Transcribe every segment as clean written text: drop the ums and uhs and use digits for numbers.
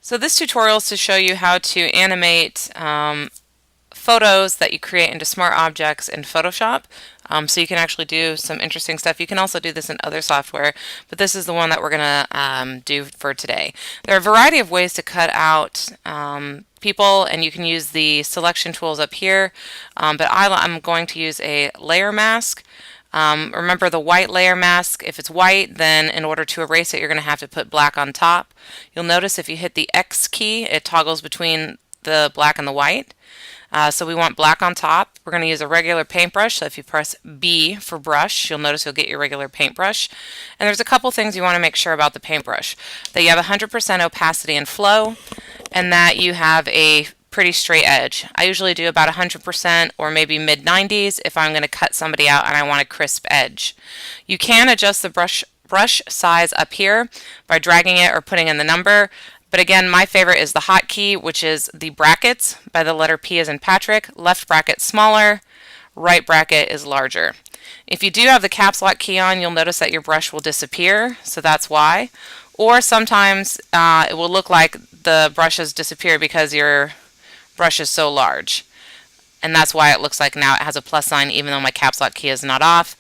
So this tutorial is to show you how to animate photos that you create into smart objects in Photoshop. So you can actually do some interesting stuff. You can also do this in other software, but this is the one that we're going to do for today. There are a variety of ways to cut out people, and you can use the selection tools up here, but I'm going to use a layer mask. Remember the white layer mask, if it's white, then in order to erase it, you're going to have to put black on top. You'll notice if you hit the X key, it toggles between the black and the white. So we want black on top. We're going to use a regular paintbrush. So if you press B for brush, you'll notice you'll get your regular paintbrush. And there's a couple things you want to make sure about the paintbrush. That you have 100% opacity and flow, and that you have a pretty straight edge. I usually do about 100% or maybe mid 90s if I'm going to cut somebody out and I want a crisp edge. You can adjust the brush size up here by dragging it or putting in the number. But again, my favorite is the hotkey, which is the brackets by the letter P as in Patrick. Left bracket smaller, right bracket is larger. If you do have the caps lock key on, you'll notice that your brush will disappear, so that's why. Or sometimes it will look like the brush has disappeared because your brush is so large. And that's why it looks like now it has a plus sign even though my caps lock key is not off.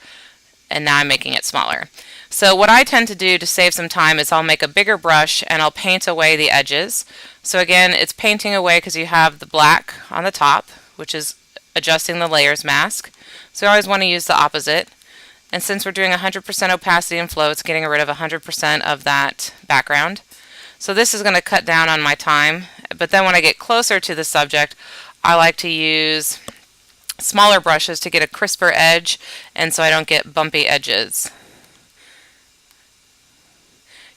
And now I'm making it smaller. So what I tend to do to save some time is I'll make a bigger brush and I'll paint away the edges. So again, it's painting away because you have the black on the top, which is adjusting the layers mask. So I always want to use the opposite. And since we're doing 100% opacity and flow, it's getting rid of 100% of that background. So this is going to cut down on my time. But then when I get closer to the subject, I like to use smaller brushes to get a crisper edge and so I don't get bumpy edges.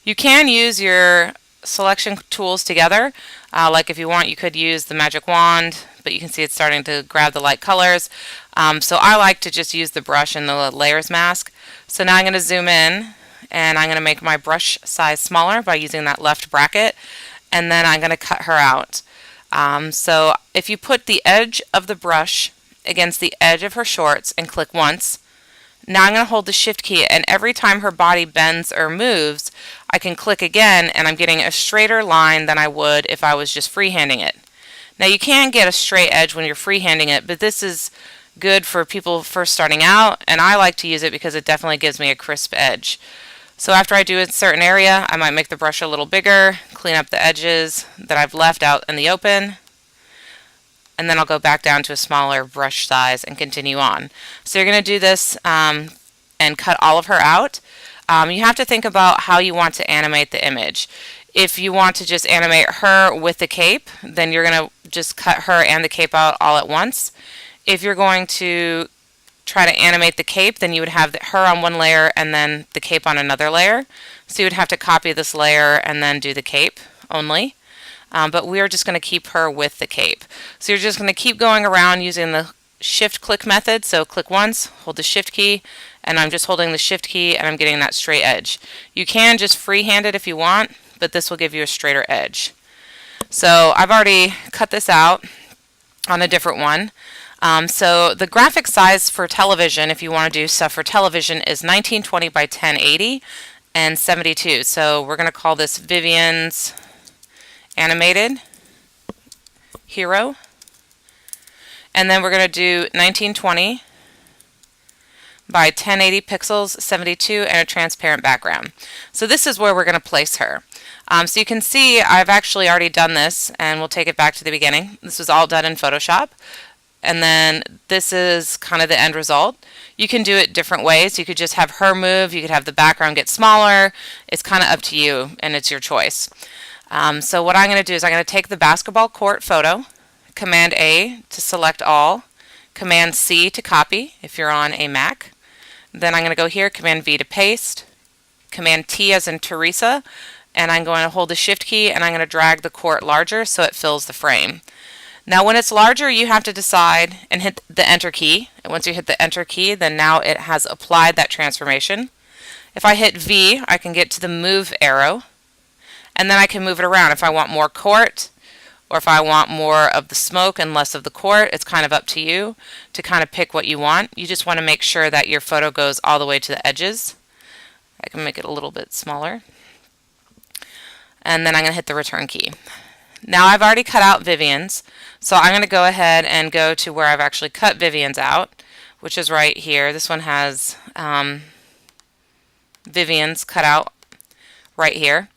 You can use your selection tools together. Like if you want, you could use the magic wand, but you can see it's starting to grab the light colors. So I like to just use the brush and the layers mask. So now I'm going to zoom in and I'm going to make my brush size smaller by using that left bracket, and then I'm going to cut her out. So if you put the edge of the brush against the edge of her shorts and click once, now I'm going to hold the shift key, and every time her body bends or moves, I can click again and I'm getting a straighter line than I would if I was just freehanding it. Now you can get a straight edge when you're freehanding it, but this is good for people first starting out, and I like to use it because it definitely gives me a crisp edge. So after I do a certain area, I might make the brush a little bigger, clean up the edges that I've left out in the open, and then I'll go back down to a smaller brush size and continue on. So you're going to do this and cut all of her out. You have to think about how you want to animate the image. If you want to just animate her with the cape, then you're going to just cut her and the cape out all at once. If you're going to try to animate the cape, then you would have her on one layer and then the cape on another layer. So you would have to copy this layer and then do the cape only. But we're just going to keep her with the cape. So you're just going to keep going around using the shift click method. So click once, hold the shift key, and I'm just holding the shift key and I'm getting that straight edge. You can just freehand it if you want, but this will give you a straighter edge. So I've already cut this out on a different one. So the graphic size for television, if you want to do stuff for television, is 1920 by 1080 and 72. So we're going to call this Vivian's Animated Hero. And then we're going to do 1920 by 1080 pixels, 72, and a transparent background. So this is where we're going to place her. So you can see I've actually already done this, and we'll take it back to the beginning. This was all done in Photoshop. And then this is kind of the end result. You can do it different ways. You could just have her move. You could have the background get smaller. It's kind of up to you, and it's your choice. So what I'm going to do is I'm going to take the basketball court photo, Command A to select all, Command C to copy if you're on a Mac. Then I'm going to go here, Command V to paste, Command T as in Teresa, and I'm going to hold the Shift key and I'm going to drag the court larger so it fills the frame. Now when it's larger, you have to decide and hit the Enter key. And once you hit the Enter key, then now it has applied that transformation. If I hit V, I can get to the Move arrow, and then I can move it around. If I want more court, or if I want more of the smoke and less of the court, it's kind of up to you to kind of pick what you want. You just want to make sure that your photo goes all the way to the edges. I can make it a little bit smaller. and then I'm going to hit the return key. Now I've already cut out Vivian's, so I'm going to go ahead and go to where I've actually cut Vivian's out, which is right here. This one has Vivian's cut out right here.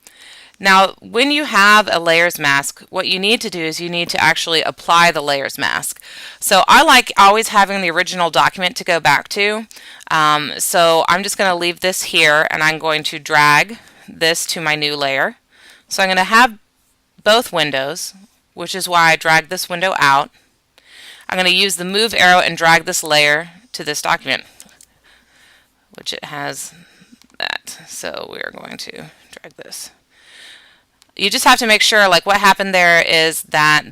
Now, when you have a layers mask, what you need to do is you need to actually apply the layers mask. So I like always having the original document to go back to. So I'm just going to leave this here, and I'm going to drag this to my new layer. So I'm going to have both windows, which is why I drag this window out. I'm going to use the move arrow and drag this layer to this document, which it has that. So we're going to drag this. You just have to make sure, like, what happened there is that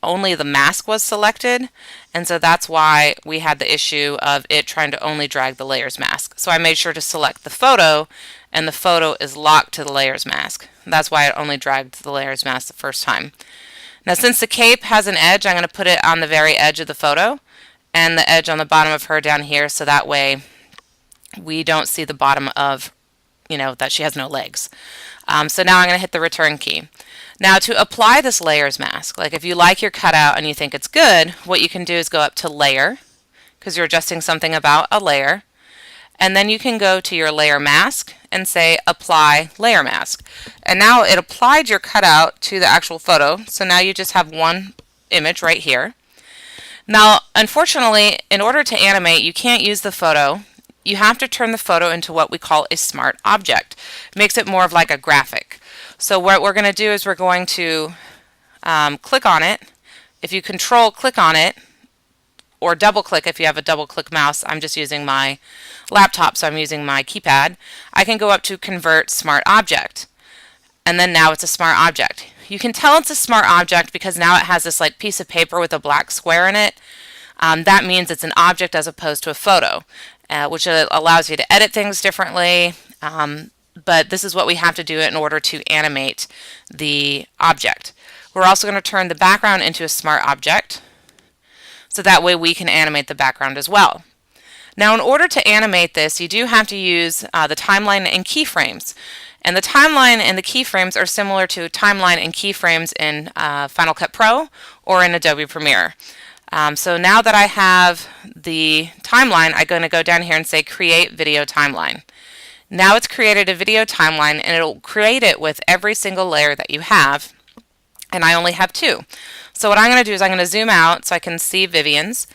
only the mask was selected, and so that's why we had the issue of it trying to only drag the layers mask. So I made sure to select the photo, and the photo is locked to the layers mask. That's why it only dragged the layers mask the first time. Now, since the cape has an edge, I'm going to put it on the very edge of the photo, and the edge on the bottom of her down here, so that way we don't see the bottom of, that she has no legs. So now I'm going to hit the return key. Now, to apply this layers mask, like if you like your cutout and you think it's good, what you can do is go up to layer, because you're adjusting something about a layer, and then you can go to your layer mask and say apply layer mask. And now it applied your cutout to the actual photo, so now you just have one image right here. Now, unfortunately, in order to animate, you can't use the photo. You have to turn the photo into what we call a smart object. It makes it more of like a graphic. So what we're going to do is we're going to click on it. If you control click on it, or double click if you have a double click mouse, I'm just using my laptop, so I'm using my keypad, I can go up to convert smart object. And then now it's a smart object. You can tell it's a smart object because now it has this like piece of paper with a black square in it. That means it's an object as opposed to a photo. Which allows you to edit things differently, but this is what we have to do in order to animate the object. We're also going to turn the background into a smart object, so that way we can animate the background as well. Now, in order to animate this, you do have to use the timeline and keyframes. And the timeline and the keyframes are similar to timeline and keyframes in Final Cut Pro or in Adobe Premiere. So now that I have the timeline, I'm going to go down here and say create video timeline. Now it's created a video timeline, and it'll create it with every single layer that you have, and I only have two. So what I'm going to do is I'm going to zoom out so I can see Vivian's.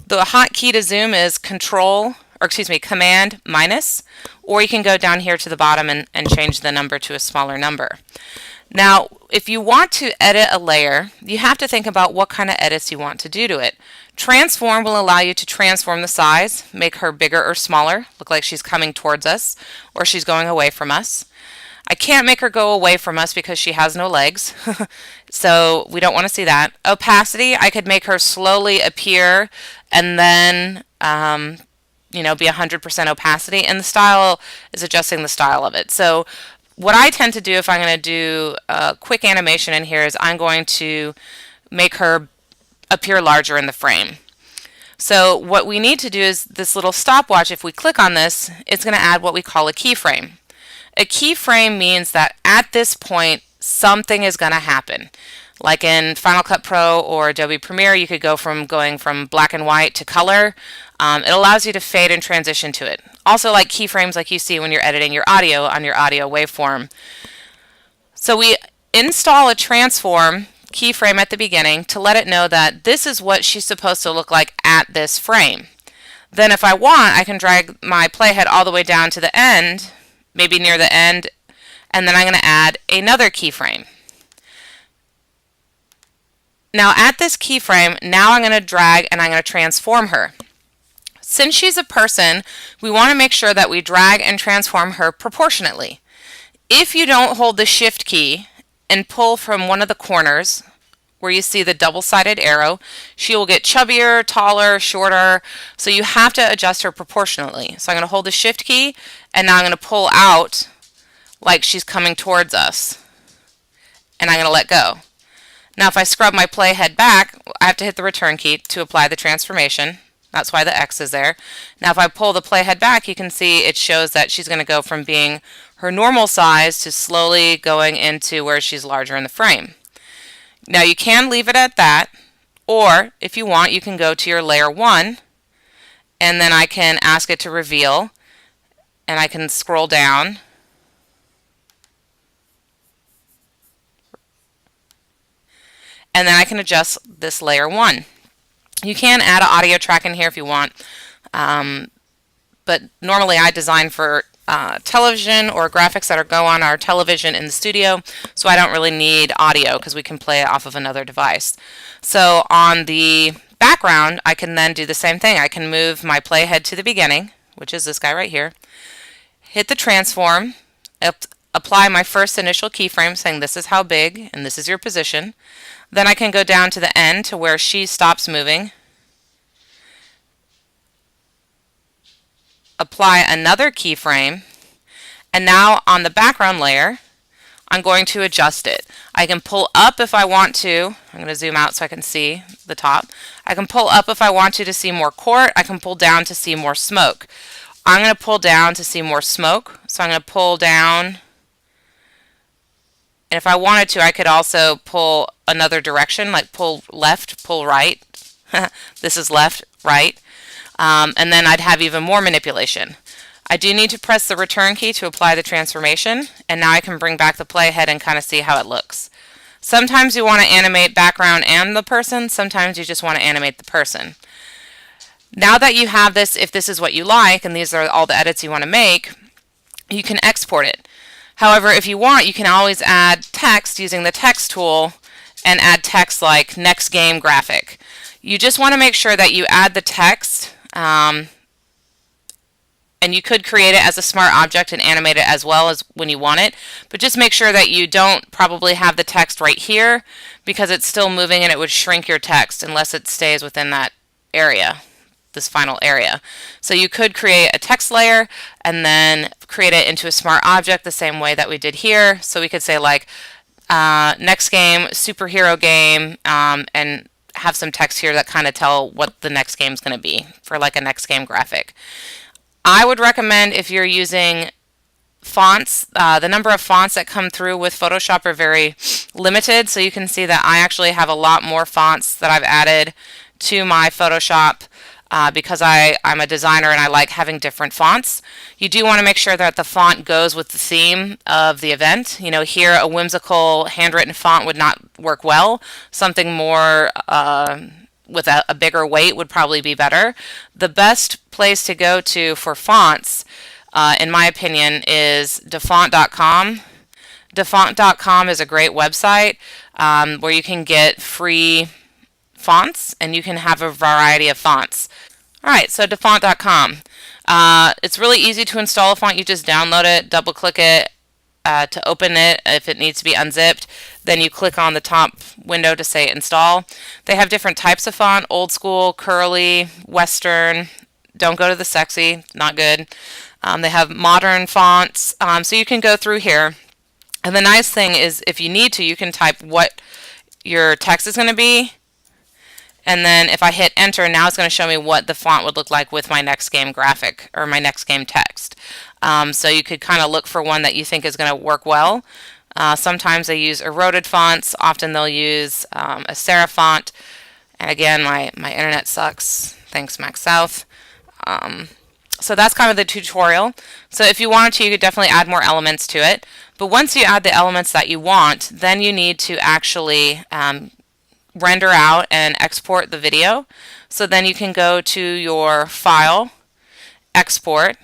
The hotkey to zoom is Command minus, or you can go down here to the bottom and change the number to a smaller number. Now, if you want to edit a layer, you have to think about what kind of edits you want to do to it. Transform will allow you to transform the size, make her bigger or smaller, look like she's coming towards us, or she's going away from us. I can't make her go away from us because she has no legs, so we don't want to see that. Opacity, I could make her slowly appear and then be 100% opacity, and the style is adjusting the style of it. So what I tend to do if I'm going to do a quick animation in here is I'm going to make her appear larger in the frame. So what we need to do is this little stopwatch, if we click on this, it's going to add what we call a keyframe. A keyframe means that at this point something is going to happen. Like in Final Cut Pro or Adobe Premiere, you could go from black and white to color. It allows you to fade and transition to it. Also, like keyframes like you see when you're editing your audio on your audio waveform. So we install a transform keyframe at the beginning to let it know that this is what she's supposed to look like at this frame. Then if I want, I can drag my playhead all the way down to the end, maybe near the end, and then I'm going to add another keyframe. Now at this keyframe, now I'm going to drag and I'm going to transform her. Since she's a person, we want to make sure that we drag and transform her proportionately. If you don't hold the shift key and pull from one of the corners where you see the double-sided arrow, she will get chubbier, taller, shorter, so you have to adjust her proportionally. So I'm going to hold the shift key, and now I'm going to pull out like she's coming towards us, and I'm going to let go. Now if I scrub my playhead back, I have to hit the return key to apply the transformation. That's why the X is there. Now if I pull the playhead back, you can see it shows that she's going to go from being her normal size to slowly going into where she's larger in the frame. Now you can leave it at that, or if you want, you can go to your layer 1, and then I can ask it to reveal, and I can scroll down. And then I can adjust this layer 1. You can add an audio track in here if you want, but normally I design for television or graphics that go on our television in the studio, so I don't really need audio because we can play it off of another device. So on the background, I can then do the same thing. I can move my playhead to the beginning, which is this guy right here, hit the transform, apply my first initial keyframe saying this is how big and this is your position. Then I can go down to the end to where she stops moving, apply another keyframe, and now on the background layer I'm going to adjust it. I can pull up if I want to. I'm going to zoom out so I can see the top. I can pull up if I want to see more court. I can pull down to see more smoke. I'm going to pull down to see more smoke, so I'm going to pull down. And if I wanted to, I could also pull another direction, like pull left, pull right. This is left, right. And then I'd have even more manipulation. I do need to press the return key to apply the transformation, and now I can bring back the playhead and kind of see how it looks. Sometimes you want to animate background and the person, sometimes you just want to animate the person. Now that you have this, if this is what you like, and these are all the edits you want to make, you can export it. However, if you want, you can always add text using the text tool and add text like next game graphic. You just want to make sure that you add the text, and you could create it as a smart object and animate it as well as when you want it, but just make sure that you don't probably have the text right here because it's still moving and it would shrink your text unless it stays within that area, this final area. So you could create a text layer and then create it into a smart object the same way that we did here. So we could say like next game, superhero game, and have some text here that kind of tell what the next game is going to be for like a next game graphic. I would recommend if you're using fonts, the number of fonts that come through with Photoshop are very limited, so you can see that I actually have a lot more fonts that I've added to my Photoshop because I'm a designer and I like having different fonts. You do want to make sure that the font goes with the theme of the event. You know, here a whimsical handwritten font would not work well. Something more with a bigger weight would probably be better. The best place to go to for fonts, in my opinion, is dafont.com. Dafont.com is a great website where you can get free fonts and you can have a variety of fonts. Alright, so dafont.com. It's really easy to install a font. You just download it, double click it to open it. If it needs to be unzipped, then you click on the top window to say install. They have different types of font: old school, curly, western. Don't go to the sexy, not good. They have modern fonts, so you can go through here. And the nice thing is if you need to, you can type what your text is going to be, and then if I hit enter, now it's going to show me what the font would look like with my next game graphic or my next game text. So you could kind of look for one that you think is going to work well. Sometimes they use eroded fonts. Often they'll use a serif font. And again, my internet sucks. Thanks, Max South. So that's kind of the tutorial. So if you wanted to, you could definitely add more elements to it. But once you add the elements that you want, then you need to actually render out and export the video. So then you can go to your file, export.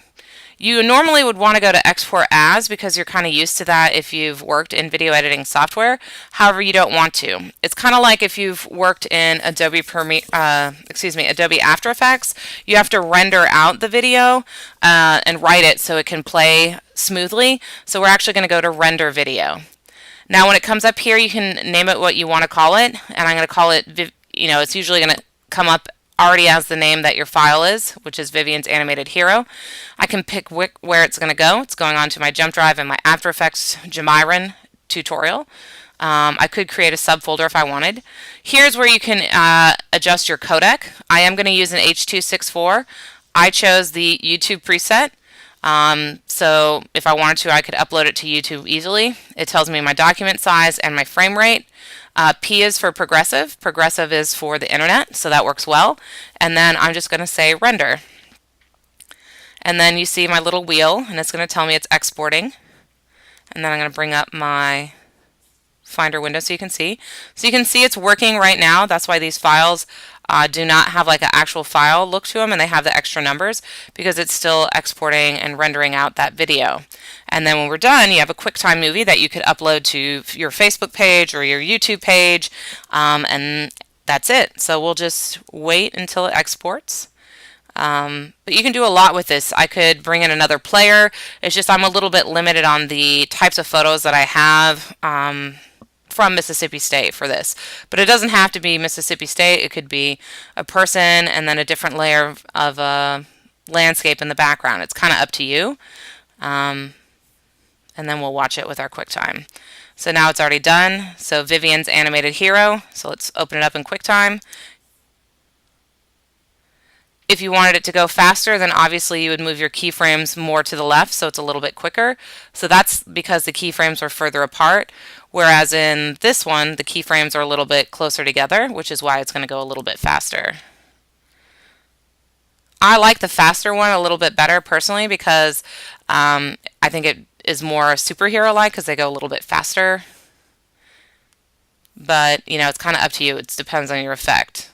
You normally would want to go to export as because you're kind of used to that if you've worked in video editing software. However, you don't want to. It's kind of like if you've worked in Adobe After Effects. You have to render out the video and write it so it can play smoothly. So we're actually going to go to render video. Now when it comes up here, you can name it what you want to call it, and I'm going to call it, it's usually going to come up already as the name that your file is, which is Vivian's Animated Hero. I can pick where it's going to go. It's going on to my jump drive and my After Effects Jamiron tutorial. I could create a subfolder if I wanted. Here's where you can adjust your codec. I am going to use an H.264. I chose the YouTube preset. So if I wanted to, I could upload it to YouTube easily. It tells me my document size and my frame rate. P is for progressive. Progressive is for the internet, so that works well. And then I'm just going to say render. And then you see my little wheel, and it's going to tell me it's exporting. And then I'm going to bring up my Finder window so you can see. So you can see it's working right now. That's why these files do not have like an actual file look to them, and they have the extra numbers because it's still exporting and rendering out that video. And then when we're done, you have a QuickTime movie that you could upload to your Facebook page or your YouTube page, and that's it. So we'll just wait until it exports. But you can do a lot with this. I could bring in another player. It's just I'm a little bit limited on the types of photos that I have from Mississippi State for this. But it doesn't have to be Mississippi State. It could be a person and then a different layer of a landscape in the background. It's kind of up to you. And then we'll watch it with our QuickTime. So now it's already done. So Vivian's animated hero. So let's open it up in QuickTime. If you wanted it to go faster, then obviously you would move your keyframes more to the left so it's a little bit quicker. So that's because the keyframes are further apart, whereas in this one, the keyframes are a little bit closer together, which is why it's going to go a little bit faster. I like the faster one a little bit better personally because I think it is more superhero-like because they go a little bit faster. But, you know, it's kind of up to you. It depends on your effect.